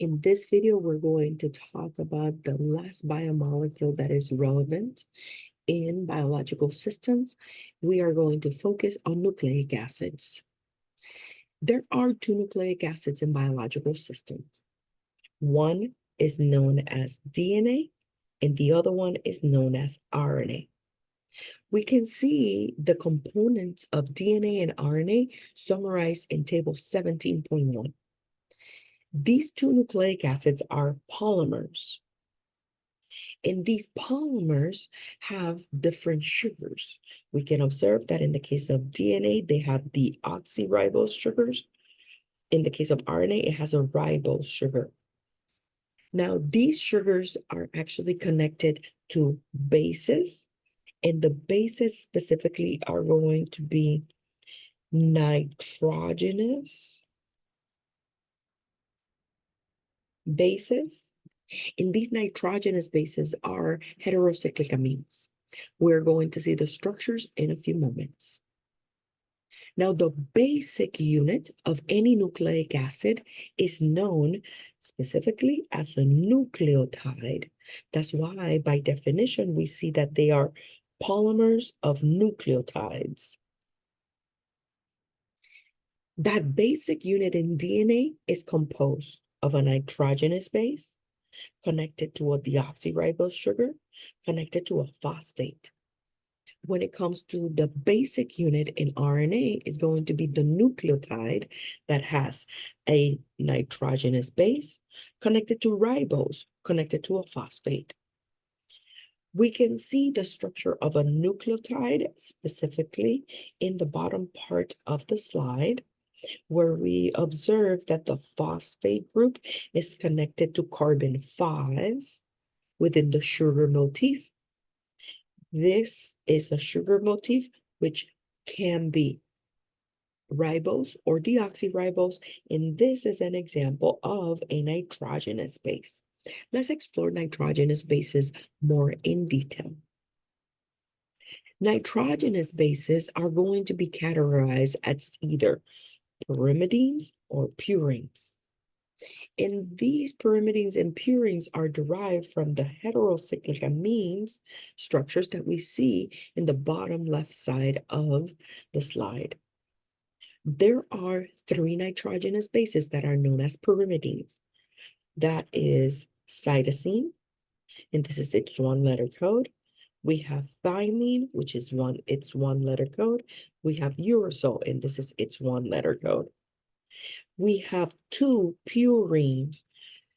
In this video, we're going to talk about the last biomolecule that is relevant in biological systems. We are going to focus on nucleic acids. There are two nucleic acids in biological systems. One is known as DNA, and the other one is known as RNA. We can see the components of DNA and RNA summarized in table 17.1. These two nucleic acids are polymers. And these polymers have different sugars. We can observe that in the case of DNA, they have the oxyribose sugars. In the case of RNA, it has a ribose sugar. Now, these sugars are actually connected to bases, and the bases specifically are going to be nitrogenous bases. And these nitrogenous bases are heterocyclic amines. We're going to see the structures in a few moments. Now, the basic unit of any nucleic acid is known specifically as a nucleotide. That's why, by definition, we see that they are polymers of nucleotides. That basic unit in DNA is composed of a nitrogenous base connected to a deoxyribose sugar, connected to a phosphate. When it comes to the basic unit in RNA, it's going to be the nucleotide that has a nitrogenous base connected to ribose, connected to a phosphate. We can see the structure of a nucleotide specifically in the bottom part of the slide, where we observe that the phosphate group is connected to carbon 5 within the sugar motif. This is a sugar motif which can be ribose or deoxyribose, and this is an example of a nitrogenous base. Let's explore nitrogenous bases more in detail. Nitrogenous bases are going to be categorized as either pyrimidines or purines. And these pyrimidines and purines are derived from the heterocyclic amines structures that we see in the bottom left side of the slide. There are 3 nitrogenous bases that are known as pyrimidines. That is cytosine, and this is its 1-letter code. We have thymine, which is its 1-letter code. We have uracil, and this is its 1-letter code. We have 2 purine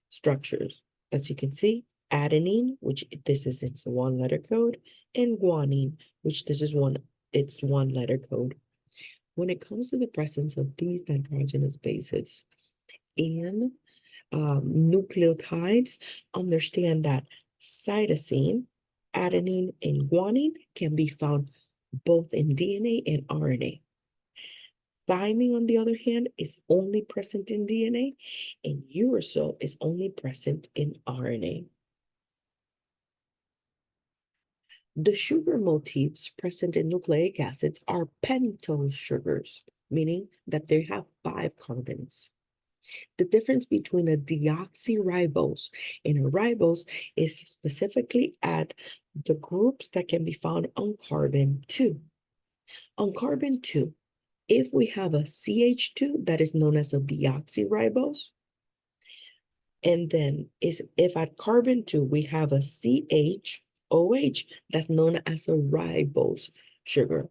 structures, as you can see, adenine, which this is its 1-letter code, and guanine, which this is its 1-letter code. When it comes to the presence of these nitrogenous bases in nucleotides, understand that cytosine, adenine, and guanine can be found both in DNA and RNA. Thymine, on the other hand, is only present in DNA, and uracil is only present in RNA. The sugar motifs present in nucleic acids are pentose sugars, meaning that they have 5 carbons. The difference between a deoxyribose and a ribose is specifically at the groups that can be found on carbon 2. On carbon 2, if we have a CH2 that is known as a deoxyribose, and then if at carbon 2 we have a CHOH that's known as a ribose sugar.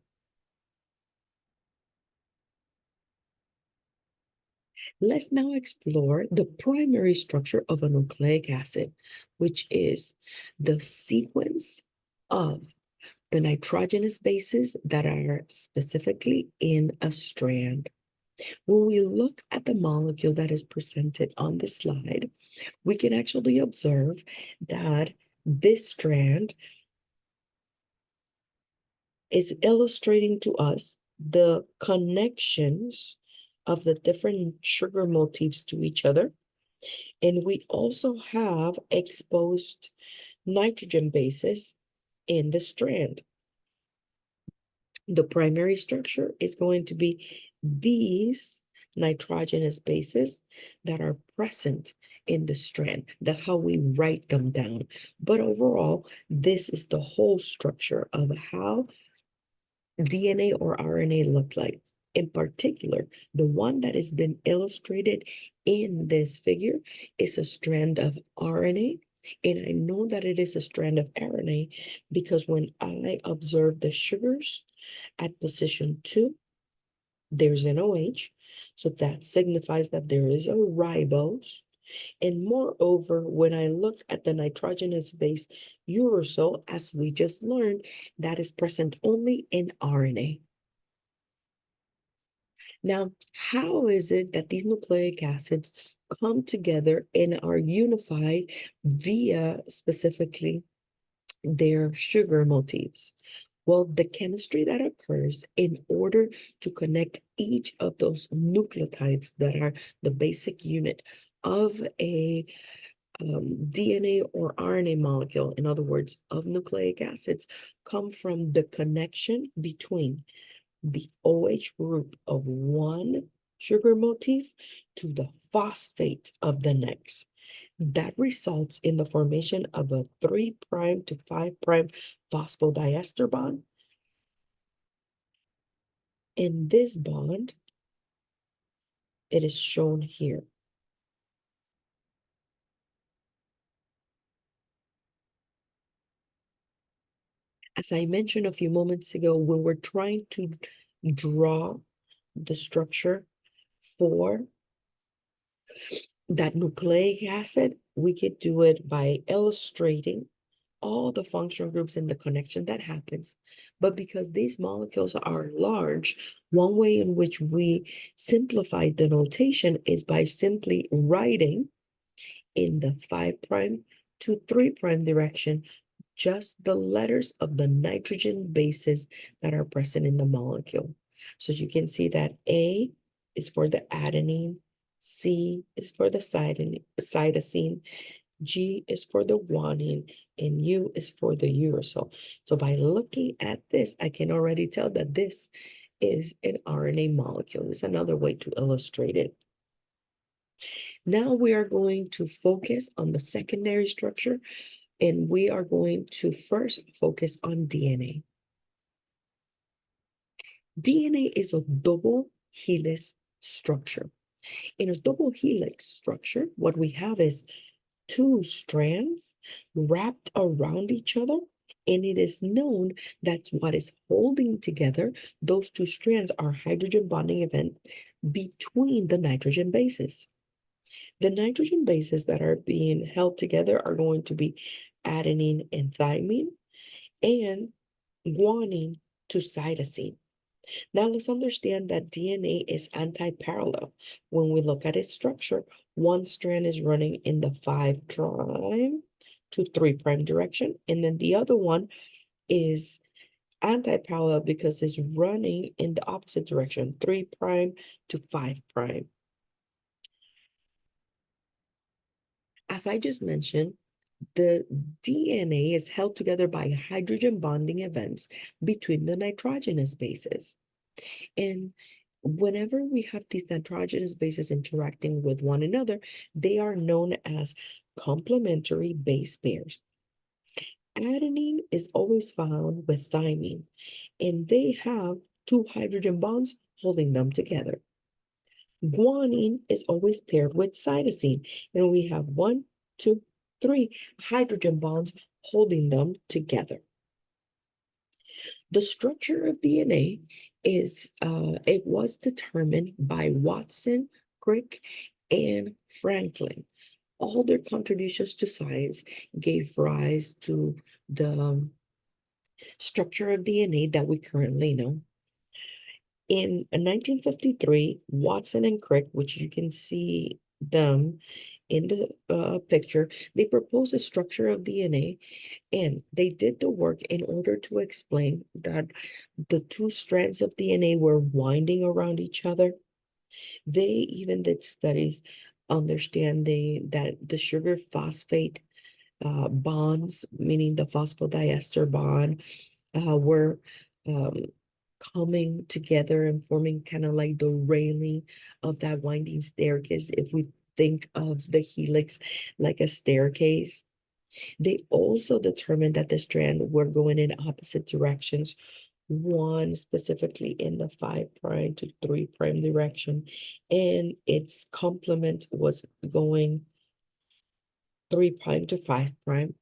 Let's now explore the primary structure of a nucleic acid, which is the sequence of the nitrogenous bases that are specifically in a strand. When we look at the molecule that is presented on the slide, we can actually observe that this strand is illustrating to us the connections of the different sugar motifs to each other. And we also have exposed nitrogen bases in the strand. The primary structure is going to be these nitrogenous bases that are present in the strand. That's how we write them down. But overall, this is the whole structure of how DNA or RNA look like. In particular, the one that has been illustrated in this figure is a strand of RNA. And I know that it is a strand of RNA because when I observe the sugars at position 2, there's an OH. So that signifies that there is a ribose. And moreover, when I look at the nitrogenous base uracil, as we just learned, that is present only in RNA. Now, how is it that these nucleic acids come together and are unified via specifically their sugar motifs? Well, the chemistry that occurs in order to connect each of those nucleotides that are the basic unit of a DNA or RNA molecule, in other words, of nucleic acids, come from the connection between the OH group of one sugar motif to the phosphate of the next. That results in the formation of a 3' to 5' phosphodiester bond. In this bond, it is shown here. As I mentioned a few moments ago, when we're trying to draw the structure for that nucleic acid, we could do it by illustrating all the functional groups and the connection that happens. But because these molecules are large, one way in which we simplify the notation is by simply writing in the 5' to 3' direction just the letters of the nitrogen bases that are present in the molecule. So you can see that A is for the adenine, C is for the cytosine, G is for the guanine, and U is for the uracil. So by looking at this, I can already tell that this is an RNA molecule. It's another way to illustrate it. Now we are going to focus on the secondary structure, and we are going to first focus on DNA. DNA is a double helix structure. In a double helix structure, what we have is two strands wrapped around each other, and it is known that what is holding together those two strands are hydrogen bonding event between the nitrogen bases. The nitrogen bases that are being held together are going to be adenine and thymine, and guanine to cytosine. Now let's understand that DNA is anti-parallel. When we look at its structure, one strand is running in the 5' to 3' direction, and then the other one is anti-parallel because it's running in the opposite direction, 3' to 5'. As I just mentioned, the DNA is held together by hydrogen bonding events between the nitrogenous bases. And whenever we have these nitrogenous bases interacting with one another, they are known as complementary base pairs. Adenine is always found with thymine, and they have two hydrogen bonds holding them together. Guanine is always paired with cytosine, and we have 1, 2, 3 hydrogen bonds holding them together. The structure of DNA is, it was determined by Watson, Crick, and Franklin. All their contributions to science gave rise to the structure of DNA that we currently know. In 1953, Watson and Crick, which you can see them in the picture, they proposed a structure of DNA, and they did the work in order to explain that the two strands of DNA were winding around each other. They even did studies understanding that the sugar phosphate bonds, meaning the phosphodiester bond, were coming together and forming kind of like the railing of that winding staircase. If we think of the helix like a staircase, they also determined that the strand were going in opposite directions, one specifically in the 5' to 3' direction, and its complement was going 3' to 5'.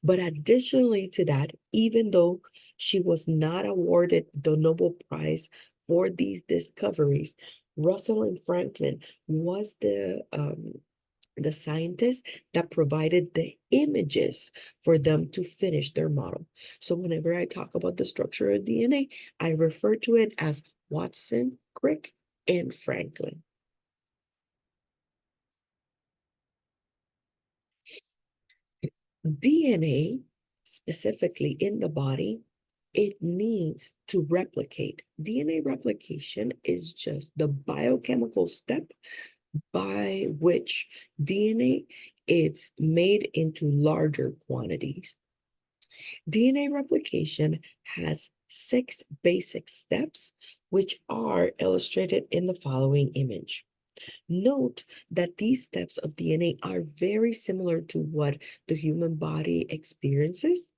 But additionally to that, even though she was not awarded the Nobel Prize for these discoveries, Rosalind Franklin was the scientist that provided the images for them to finish their model. So whenever I talk about the structure of DNA, I refer to it as Watson, Crick, and Franklin. DNA, specifically in the body, it needs to replicate. DNA replication is just the biochemical step by which DNA is made into larger quantities. DNA replication has 6 basic steps, which are illustrated in the following image. Note that these steps of DNA are very similar to what the human body experiences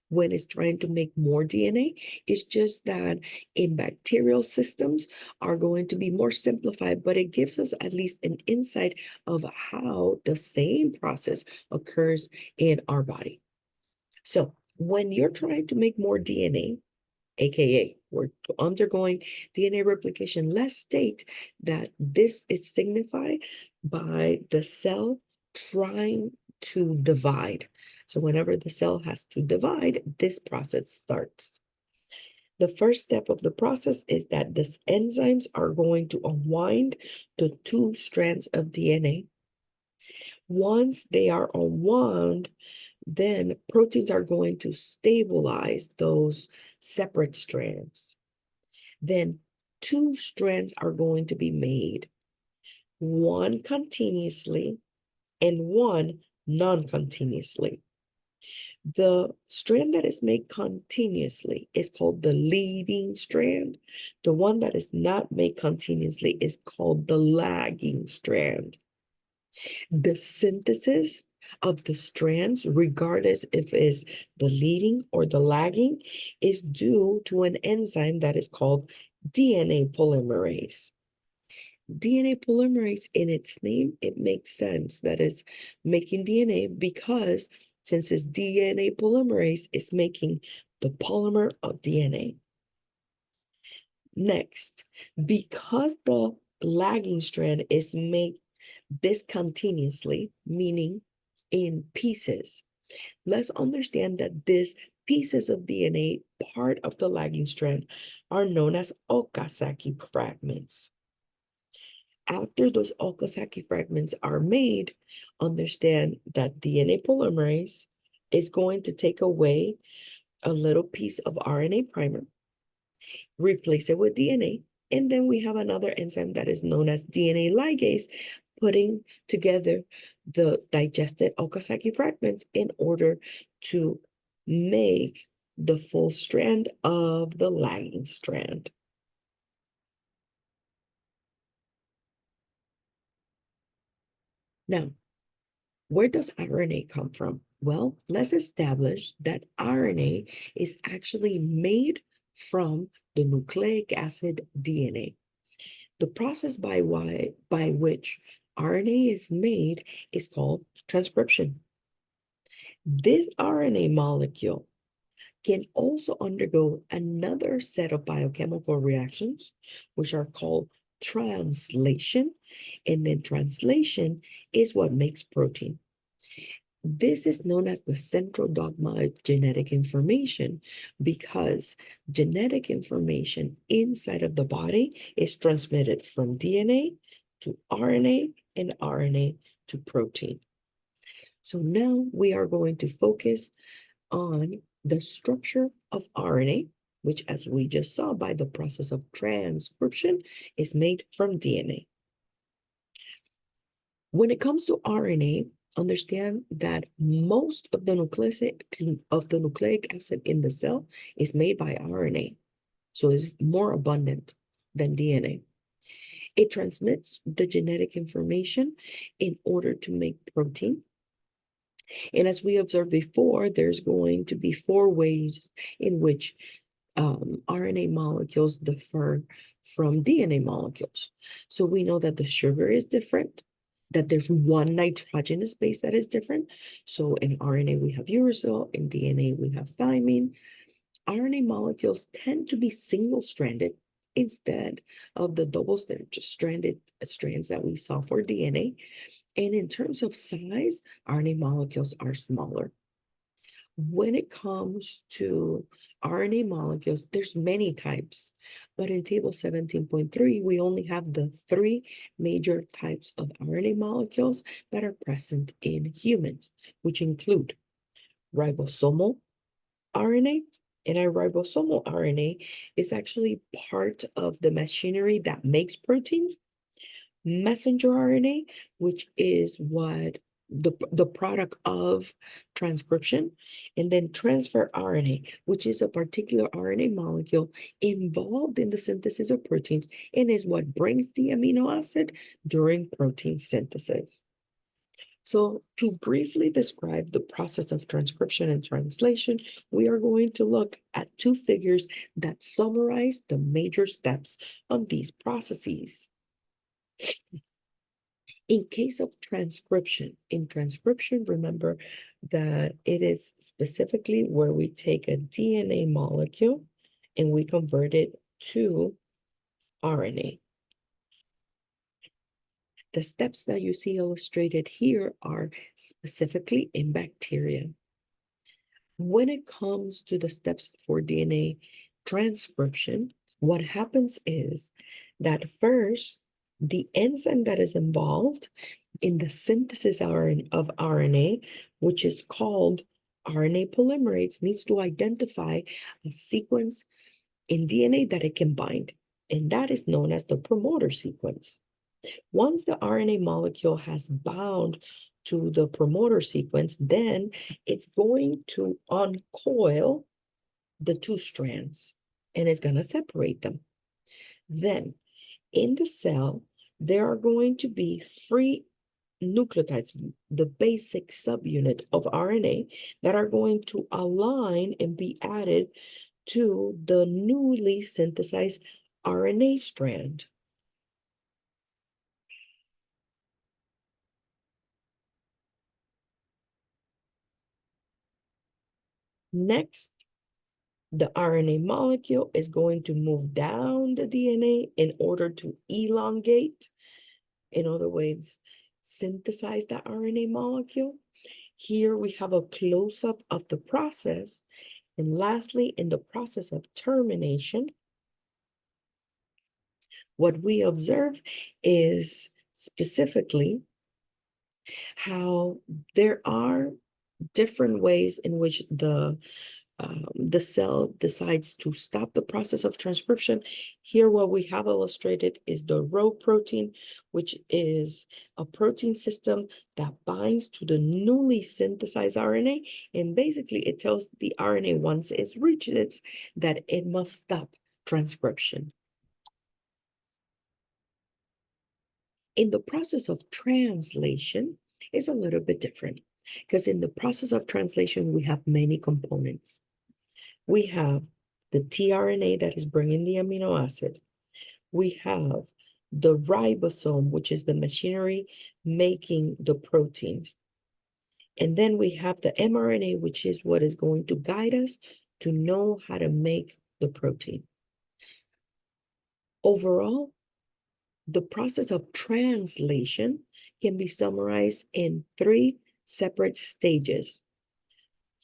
when it's trying to make more DNA. It's just that in bacterial systems are going to be more simplified, but it gives us at least an insight of how the same process occurs in our body. So when you're trying to make more DNA, AKA we're undergoing DNA replication, let's state that this is signified by the cell trying to divide. So whenever the cell has to divide, this process starts. The first step of the process is that these enzymes are going to unwind the 2 strands of DNA. Once they are unwound, then proteins are going to stabilize those separate strands. Then 2 strands are going to be made, one continuously and one non-continuously. The strand that is made continuously is called the leading strand. The one that is not made continuously is called the lagging strand. The synthesis of the strands, regardless if it's the leading or the lagging, is due to an enzyme that is called DNA polymerase. DNA polymerase, in its name, it makes sense that it's making DNA because since it's DNA polymerase, it's making the polymer of DNA. Next, because the lagging strand is made discontinuously, meaning in pieces, let's understand that these pieces of DNA, part of the lagging strand, are known as Okazaki fragments. After those Okazaki fragments are made, understand that DNA polymerase is going to take away a little piece of RNA primer, replace it with DNA, and then we have another enzyme that is known as DNA ligase, putting together the digested Okazaki fragments in order to make the full strand of the lagging strand. Now, where does RNA come from? Well, let's establish that RNA is actually made from the nucleic acid DNA. The process by which RNA is made is called transcription. This RNA molecule can also undergo another set of biochemical reactions, which are called translation. And then translation is what makes protein. This is known as the central dogma of genetic information because genetic information inside of the body is transmitted from DNA to RNA and RNA to protein. So now we are going to focus on the structure of RNA, which, as we just saw by the process of transcription, is made from DNA. When it comes to RNA, understand that most of the nucleic acid in the cell is made by RNA. so it's more abundant than DNA. It transmits the genetic information in order to make protein. And as we observed before, there's going to be 4 ways in which RNA molecules differ from DNA molecules. So we know that the sugar is different, that there's one nitrogenous base that is different. So in RNA, we have uracil, in DNA, we have thymine. RNA molecules tend to be single-stranded instead of the double-stranded strands that we saw for DNA. And in terms of size, RNA molecules are smaller. When it comes to RNA molecules, there's many types, but in table 17.3, we only have the 3 major types of RNA molecules that are present in humans, which include ribosomal RNA. And our ribosomal RNA is actually part of the machinery that makes proteins. Messenger RNA, which is what the product of transcription, and then transfer RNA, which is a particular RNA molecule involved in the synthesis of proteins and is what brings the amino acid during protein synthesis. So to briefly describe the process of transcription and translation, we are going to look at 2 figures that summarize the major steps of these processes. In case of transcription, remember that it is specifically where we take a DNA molecule and we convert it to RNA. The steps that you see illustrated here are specifically in bacteria. When it comes to the steps for DNA transcription, what happens is that first, the enzyme that is involved in the synthesis of RNA, which is called RNA polymerase, needs to identify a sequence in DNA that it can bind, and that is known as the promoter sequence. Once the RNA molecule has bound to the promoter sequence, then it's going to uncoil the 2 strands and it's going to separate them. Then in the cell, there are going to be free nucleotides, the basic subunit of RNA, that are going to align and be added to the newly synthesized RNA strand. Next, the RNA molecule is going to move down the DNA in order to elongate, in other words, synthesize the RNA molecule. Here we have a close-up of the process. And lastly, in the process of termination, what we observe is specifically how there are different ways in which the cell decides to stop the process of transcription. Here, what we have illustrated is the Rho protein, which is a protein system that binds to the newly synthesized RNA. And basically, it tells the RNA once it reaches that it must stop transcription. In the process of translation, it's a little bit different, because in the process of translation, we have many components. We have the tRNA that is bringing the amino acid. We have the ribosome, which is the machinery making the proteins. And then we have the mRNA, which is what is going to guide us to know how to make the protein. Overall, the process of translation can be summarized in 3 separate stages.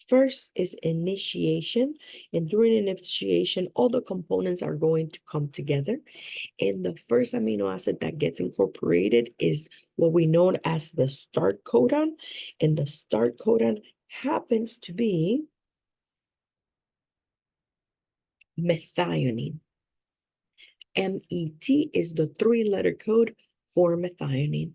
First is initiation, and during initiation, all the components are going to come together. And the first amino acid that gets incorporated is what we know as the start codon, and the start codon happens to be methionine. MET is the 3-letter code for methionine.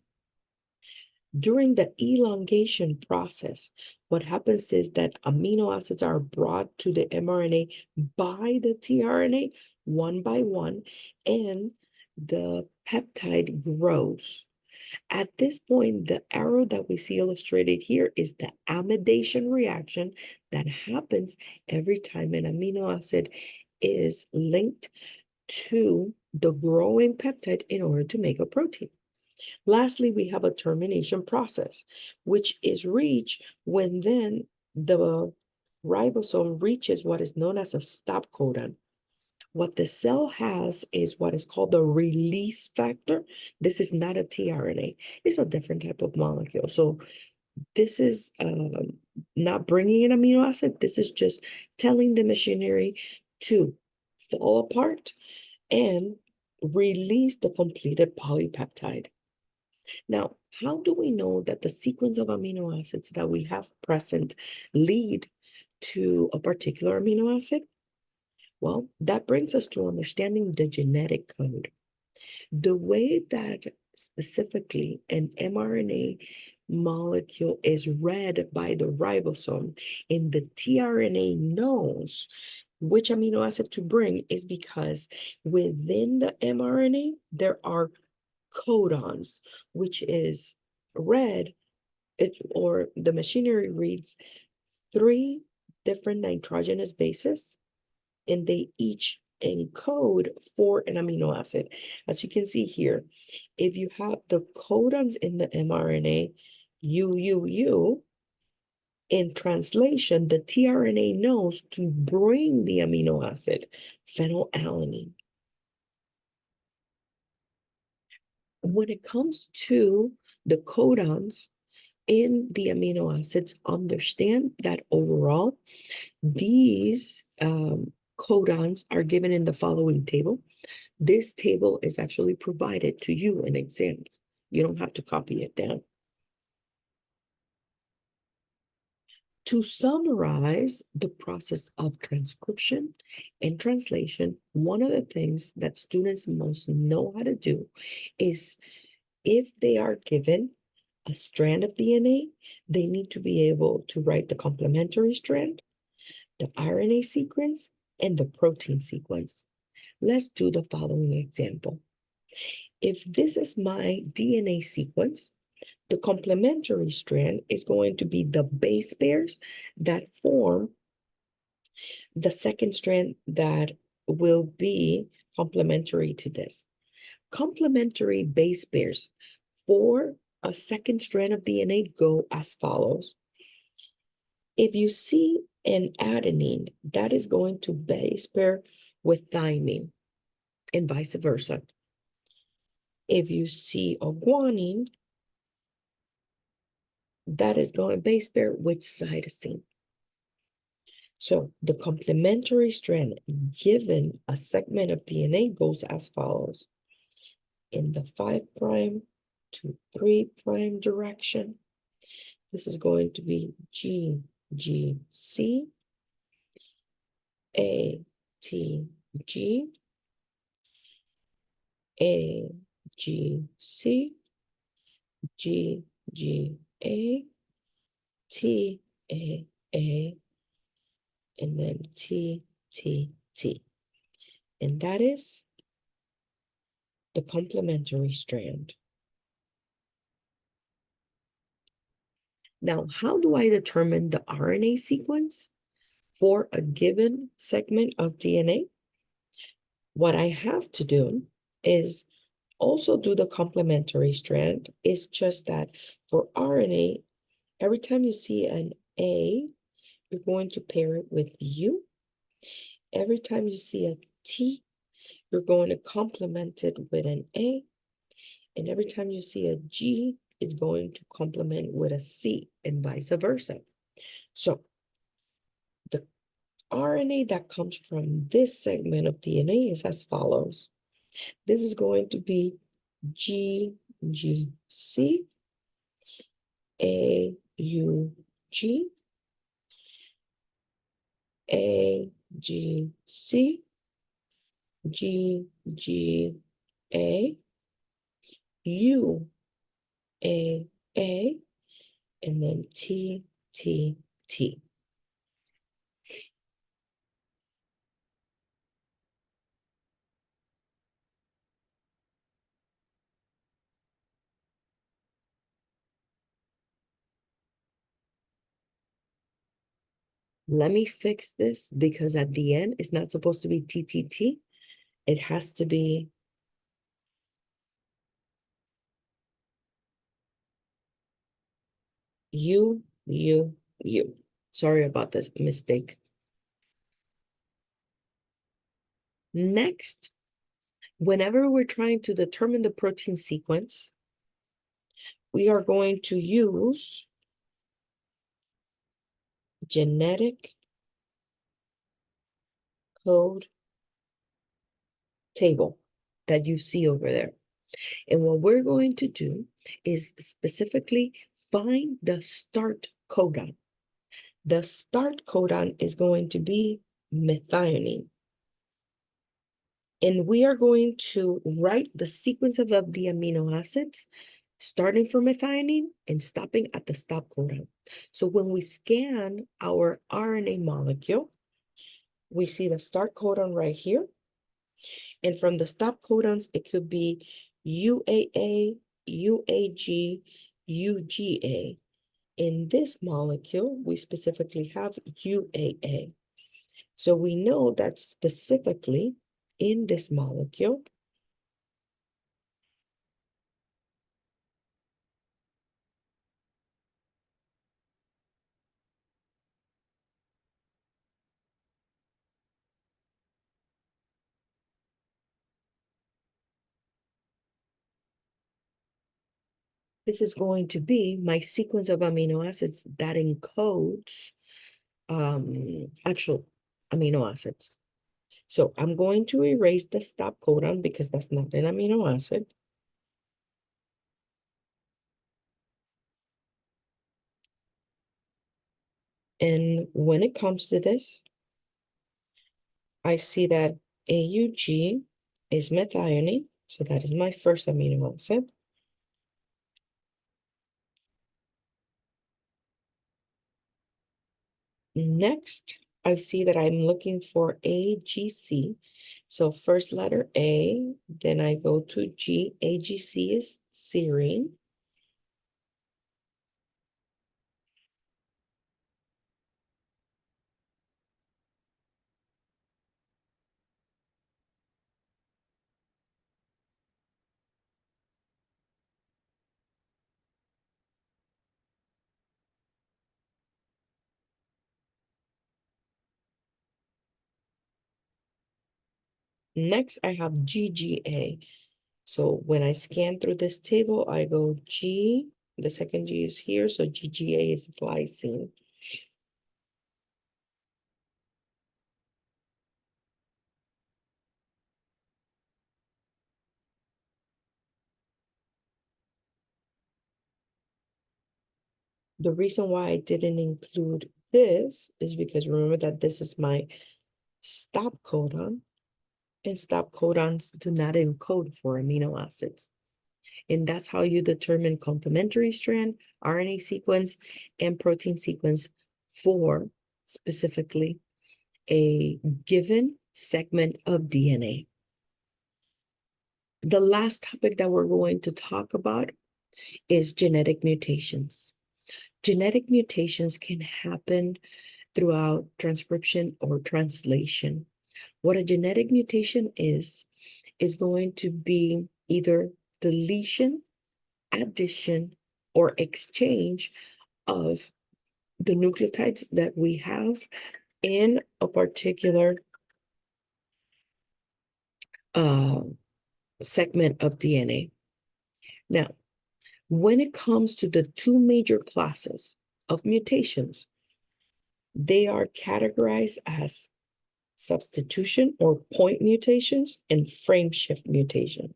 During the elongation process, what happens is that amino acids are brought to the mRNA by the tRNA, one by one, and the peptide grows. At this point, the arrow that we see illustrated here is the amidation reaction that happens every time an amino acid is linked to the growing peptide in order to make a protein. Lastly, we have a termination process, which is reached when then the ribosome reaches what is known as a stop codon. What the cell has is what is called the release factor. This is not a tRNA. It's a different type of molecule. So this is not bringing an amino acid. This is just telling the machinery to fall apart and release the completed polypeptide. Now, how do we know that the sequence of amino acids that we have present lead to a particular amino acid? Well, that brings us to understanding the genetic code. The way that specifically an mRNA molecule is read by the ribosome and the tRNA knows which amino acid to bring is because within the mRNA, there are codons, which is read, or the machinery reads 3 different nitrogenous bases, and they each encode for an amino acid. As you can see here, if you have the codons in the mRNA, UUU, in translation, the tRNA knows to bring the amino acid, phenylalanine. When it comes to the codons in the amino acids, understand that overall, these codons are given in the following table. This table is actually provided to you in exams. You don't have to copy it down. To summarize the process of transcription and translation, one of the things that students must know how to do is, if they are given a strand of DNA, they need to be able to write the complementary strand, the RNA sequence, and the protein sequence. Let's do the following example. If this is my DNA sequence, the complementary strand is going to be the base pairs that form the second strand that will be complementary to this. Complementary base pairs for a second strand of DNA go as follows. If you see an adenine, that is going to base pair with thymine and vice versa. If you see a guanine, that is going to base pair with cytosine. So the complementary strand given a segment of DNA goes as follows. In the 5' to 3' direction, this is going to be GGC, ATG, AGC, GGA, TAA, and then TTT. And that is the complementary strand. Now, how do I determine the RNA sequence for a given segment of DNA? What I have to do is also do the complementary strand. It's just that for RNA, every time you see an A, you're going to pair it with U. Every time you see a T, you're going to complement it with an A. And every time you see a G, it's going to complement with a C, and vice versa. So the RNA that comes from this segment of DNA is as follows. This is going to be GGC, AUG, AGC, GGA, UAA, and then TTT. Let me fix this because at the end, it's not supposed to be TTT. It has to be U, U, U. Sorry about this mistake. Next, whenever we're trying to determine the protein sequence, we are going to use genetic code table that you see over there. And what we're going to do is specifically find the start codon. The start codon is going to be methionine. And we are going to write the sequence of the amino acids, starting from methionine and stopping at the stop codon. So when we scan our RNA molecule, we see the start codon right here. And from the stop codons, it could be UAA, UAG, UGA. In this molecule, we specifically have UAA. So we know that specifically in this molecule, this is going to be my sequence of amino acids that encodes actual amino acids. So I'm going to erase the stop codon because that's not an amino acid. And when it comes to this, I see that AUG is methionine. So that is my first amino acid. Next, I see that I'm looking for AGC. So first letter A, then I go to G. AGC is serine. Next, I have GGA. So when I scan through this table, I go G, the second G is here, so GGA is glycine. The reason why I didn't include this is because remember that this is my stop codon, and stop codons do not encode for amino acids. And that's how you determine complementary strand, RNA sequence, and protein sequence for specifically a given segment of DNA. The last topic that we're going to talk about is genetic mutations. Genetic mutations can happen throughout transcription or translation. What a genetic mutation is going to be either deletion, addition, or exchange of the nucleotides that we have in a particular segment of DNA. Now, when it comes to the two major classes of mutations, they are categorized as substitution or point mutations and frame shift mutation.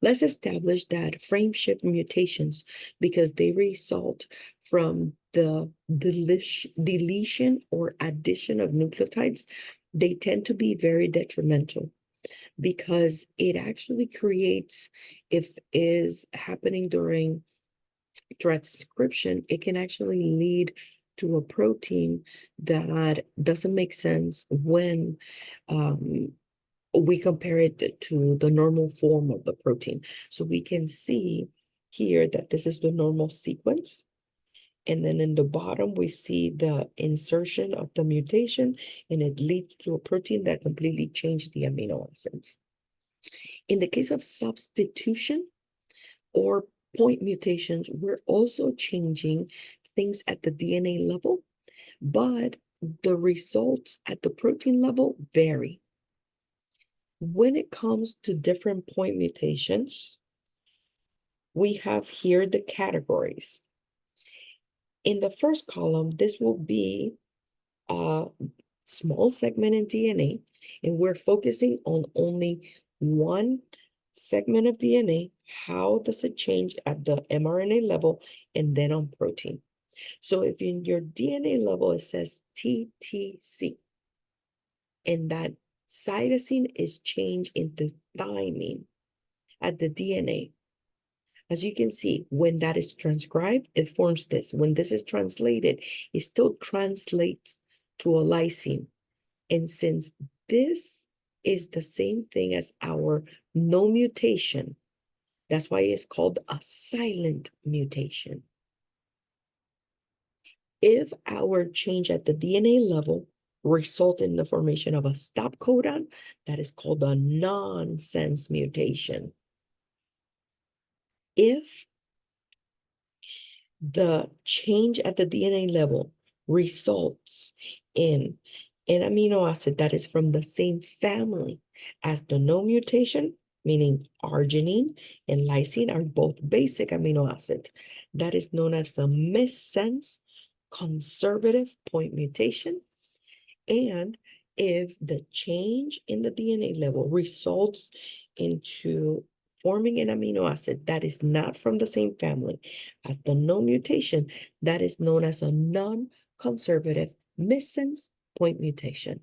Let's establish that frame shift mutations, because they result from the deletion or addition of nucleotides, they tend to be very detrimental because it actually creates, if is happening during transcription, it can actually lead to a protein that doesn't make sense when we compare it to the normal form of the protein. So we can see here that this is the normal sequence. And then in the bottom, we see the insertion of the mutation, and it leads to a protein that completely changed the amino acids. In the case of substitution or point mutations, we're also changing things at the DNA level, but the results at the protein level vary. When it comes to different point mutations, we have here the categories. In the first column, this will be a small segment in DNA, and we're focusing on only one segment of DNA. How does it change at the mRNA level and then on protein? So if in your DNA level, it says TTC, and that cytosine is changed into thymine at the DNA. As you can see, when that is transcribed, it forms this. When this is translated, it still translates to a lysine. And since this is the same thing as our no mutation, that's why it's called a silent mutation. If our change at the DNA level result in the formation of a stop codon, that is called a nonsense mutation. If the change at the DNA level results in an amino acid that is from the same family as the no mutation, meaning arginine and lysine are both basic amino acids, that is known as the missense conservative point mutation. And if the change in the DNA level results into forming an amino acid that is not from the same family as the no mutation, that is known as a non-conservative missense point mutation.